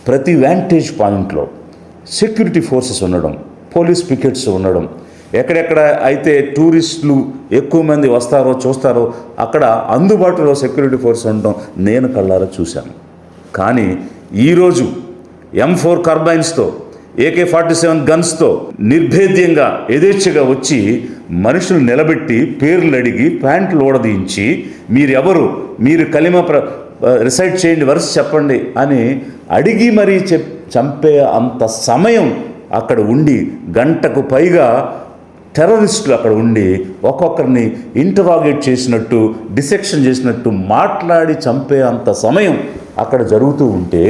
ప్రతి వ్యాంటేజ్ పాయింట్లో security forces ఉండడం, పోలీస్ పికెట్స్ ఉండడం, ఎక్కడెక్కడ అయితే టూరిస్టులు ఎక్కువ మంది వస్తారో చూస్తారో అక్కడ అందుబాటులో సెక్యూరిటీ ఫోర్స్ ఉండడం నేను కళ్ళారా చూశాను. కానీ ఈరోజు M4 కార్బైన్స్తో, AK-47 గన్స్తో నిర్భేద్యంగా యథేచ్ఛగా వచ్చి మనుషులు నిలబెట్టి పేర్లు అడిగి ప్యాంట్లు ఊడదీయించి మీరెవరు, మీరు కలిమ రిసైడ్ చేయండి, వరుస చెప్పండి అని అడిగి మరీ చంపే అంత సమయం అక్కడ ఉండి, గంటకు పైగా టెర్రరిస్టులు అక్కడ ఉండి ఒక్కొక్కరిని ఇంటరాగేట్ చేసినట్టు, డిసెక్షన్ చేసినట్టు మాట్లాడి చంపే అంత సమయం అక్కడ జరుగుతూ ఉంటే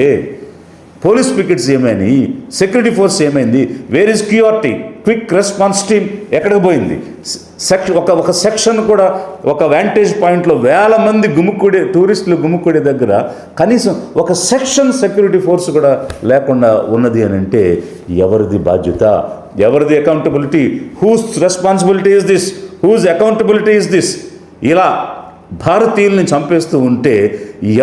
పోలీస్ పికెట్స్ ఏమైంది, సెక్యూరిటీ ఫోర్స్ ఏమైంది, where is QRT, quick response team ఎక్కడికి పోయింది? ఒక సెక్షన్ కూడా, ఒక వ్యాంటేజ్ పాయింట్లో వేల మంది టూరిస్టులు గుమ్ముకూడే దగ్గర కనీసం ఒక సెక్షన్ సెక్యూరిటీ ఫోర్స్ కూడా లేకుండా ఉన్నది అని అంటే ఎవరిది బాధ్యత, ఎవరిది accountability? Whose responsibility is this, whose accountability is this? ఇలా భారతీయుల్ని చంపేస్తూ ఉంటే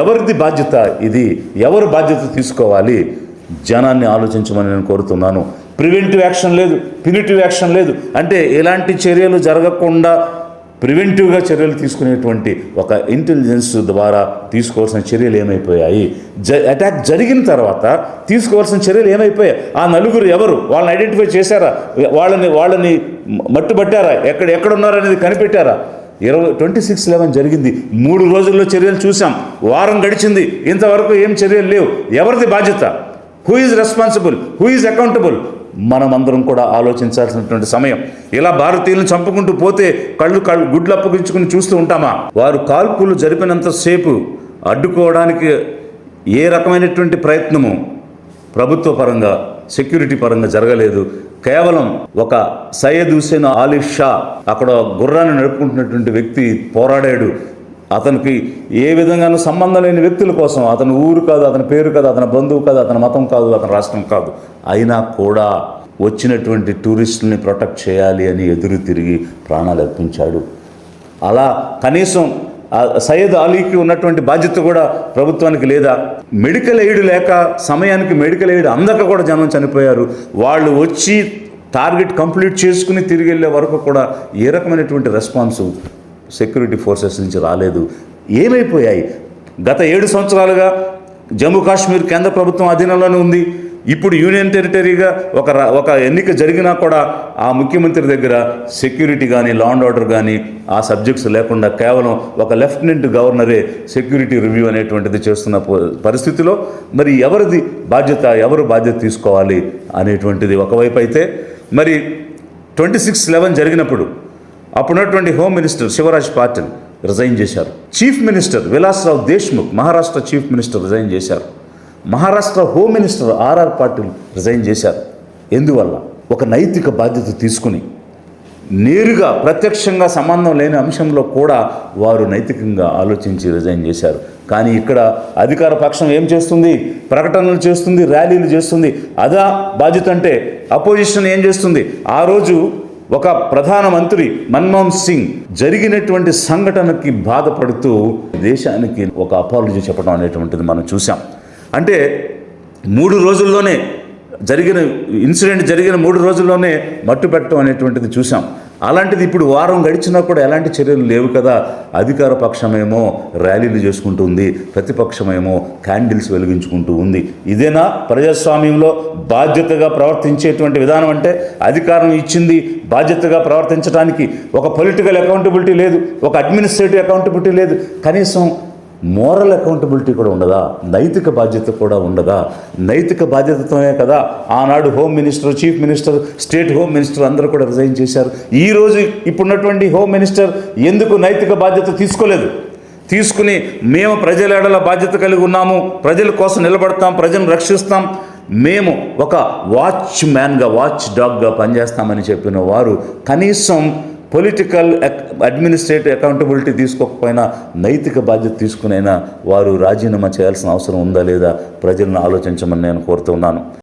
ఎవరిది బాధ్యత ఇది? ఎవరు బాధ్యత తీసుకోవాలి? జనాన్ని ఆలోచించమని నేను కోరుతున్నాను. ప్రివెంటివ్ యాక్షన్ లేదు, ప్యూనిటివ్ యాక్షన్ లేదు. అంటే ఎలాంటి చర్యలు జరగకుండా ప్రివెంటివ్గా చర్యలు తీసుకునేటువంటి ఒక ఇంటెలిజెన్స్ ద్వారా తీసుకోవాల్సిన చర్యలు ఏమైపోయాయి? అటాక్ జరిగిన తర్వాత తీసుకోవాల్సిన చర్యలు ఏమైపోయాయి? ఆ నలుగురు ఎవరు? వాళ్ళని ఐడెంటిఫై చేశారా? వాళ్ళని మట్టుబట్టారా? ఎక్కడున్నారా అనేది కనిపెట్టారా? 26/11 జరిగింది, 3 రోజుల్లో చర్యలు చూసాం, వారం గడిచింది, ఇంతవరకు ఏం చర్యలు లేవు. ఎవరిది బాధ్యత? Who is responsible, who is accountable? మనం అందరం కూడా ఆలోచించాల్సినటువంటి సమయం. ఇలా భారతీయులను చంపుకుంటూ పోతే గుడ్లు అప్పగించుకుని చూస్తూ ఉంటామా? వారు కాల్పులు జరిపినంతసేపు అడ్డుకోవడానికి ఏ రకమైనటువంటి ప్రయత్నము ప్రభుత్వ పరంగా, సెక్యూరిటీ పరంగా జరగలేదు. కేవలం ఒక సయ్యద్ హుసేన్ అలీ షా, అక్కడ గుర్రాన్ని నడుపుకుంటున్నటువంటి వ్యక్తి పోరాడాడు. అతనికి ఏ విధంగానూ సంబంధం లేని వ్యక్తుల కోసం, అతని ఊరు కాదు, అతని పేరు కాదు, అతని బంధువు కాదు, అతని మతం కాదు, అతని రాష్ట్రం కాదు, అయినా కూడా వచ్చినటువంటి టూరిస్టుల్ని ప్రొటెక్ట్ చేయాలి అని ఎదురు తిరిగి ప్రాణాలు అర్పించాడు. అలా కనీసం సయ్యద్ అలీకి ఉన్నటువంటి బాధ్యత కూడా ప్రభుత్వానికి లేదా? మెడికల్ ఎయిడ్ లేక, సమయానికి మెడికల్ ఎయిడ్ అందక కూడా జనం చనిపోయారు. వాళ్ళు వచ్చి టార్గెట్ కంప్లీట్ చేసుకుని తిరిగి వెళ్ళే వరకు కూడా ఏ రకమైనటువంటి రెస్పాన్సు సెక్యూరిటీ ఫోర్సెస్ నుంచి రాలేదు. ఏమైపోయాయి? గత 7 సంవత్సరాలుగా జమ్మూ కాశ్మీర్ కేంద్ర ప్రభుత్వం అధీనంలోనే ఉంది. ఇప్పుడు యూనియన్ టెరిటరీగా ఒక ఎన్నిక జరిగినా కూడా ఆ ముఖ్యమంత్రి దగ్గర సెక్యూరిటీ కానీ, లా అండ్ ఆర్డర్ కానీ ఆ సబ్జెక్ట్స్ లేకుండా కేవలం ఒక లెఫ్టినెంట్ గవర్నరే సెక్యూరిటీ రివ్యూ అనేటువంటిది చేస్తున్న పరిస్థితిలో మరి ఎవరిది బాధ్యత, ఎవరు బాధ్యత తీసుకోవాలి అనేటువంటిది ఒకవైపు అయితే, మరి 26/11 జరిగినప్పుడు అప్పుడున్నటువంటి home minister Shivraj Patil resign చేశారు. Chief minister Vilasrao Deshmukh, Maharashtra chief minister resign చేశారు. Maharashtra home minister RR Patil resign చేశారు. ఎందువల్ల? ఒక నైతిక బాధ్యత తీసుకుని నేరుగా, ప్రత్యక్షంగా సంబంధం లేని అంశంలో కూడా వారు నైతికంగా ఆలోచించి రిజైన్ చేశారు. కానీ ఇక్కడ అధికార పక్షం ఏం చేస్తుంది? ప్రకటనలు చేస్తుంది, ర్యాలీలు చేస్తుంది. అదా బాధ్యత అంటే? అపోజిషన్ ఏం చేస్తుంది? ఆ రోజు ఒక ప్రధానమంత్రి మన్మోహన్ సింగ్ జరిగినటువంటి సంఘటనకి బాధపడుతూ దేశానికి ఒక అపాలజీ చెప్పడం అనేటువంటిది మనం చూసాం. అంటే 3 రోజుల్లోనే జరిగిన ఇన్సిడెంట్ జరిగిన 3 రోజుల్లోనే మట్టు పెట్టడం అనేటువంటిది చూసాం. అలాంటిది ఇప్పుడు వారం గడిచినా కూడా ఎలాంటి చర్యలు లేవు కదా. అధికార పక్షమేమో ర్యాలీలు చేసుకుంటూ ఉంది, ప్రతిపక్షమేమో క్యాండిల్స్ వెలిగించుకుంటూ ఉంది. ఇదేనా ప్రజాస్వామ్యంలో బాధ్యతగా ప్రవర్తించేటువంటి విధానం? అంటే అధికారం ఇచ్చింది బాధ్యతగా ప్రవర్తించడానికి ఒక పొలిటికల్ అకౌంటబిలిటీ లేదు, ఒక అడ్మినిస్ట్రేటివ్ అకౌంటబిలిటీ లేదు, కనీసం మోరల్ అకౌంటబిలిటీ కూడా ఉండదా? నైతిక బాధ్యత కూడా ఉండదా? నైతిక బాధ్యతతోనే కదా ఆనాడు home minister, chief minister, state home minister అందరూ కూడా రిజైన్ చేశారు. ఈరోజు ఇప్పుడున్నటువంటి హోమ్ మినిస్టర్ ఎందుకు నైతిక బాధ్యత తీసుకోలేదు? తీసుకుని మేము ప్రజల ఎడల బాధ్యత కలిగి ఉన్నాము, ప్రజల కోసం నిలబడతాం, ప్రజలను రక్షిస్తాం, మేము ఒక వాచ్ మ్యాన్గా, వాచ్ డాగ్గా పనిచేస్తామని చెప్పిన వారు కనీసం పొలిటికల్ అడ్మినిస్ట్రేటివ్ అకౌంటబిలిటీ తీసుకోకపోయినా నైతిక బాధ్యత తీసుకునైనా వారు రాజీనామా చేయాల్సిన అవసరం ఉందా లేదా ప్రజలను ఆలోచించమని నేను కోరుతున్నాను.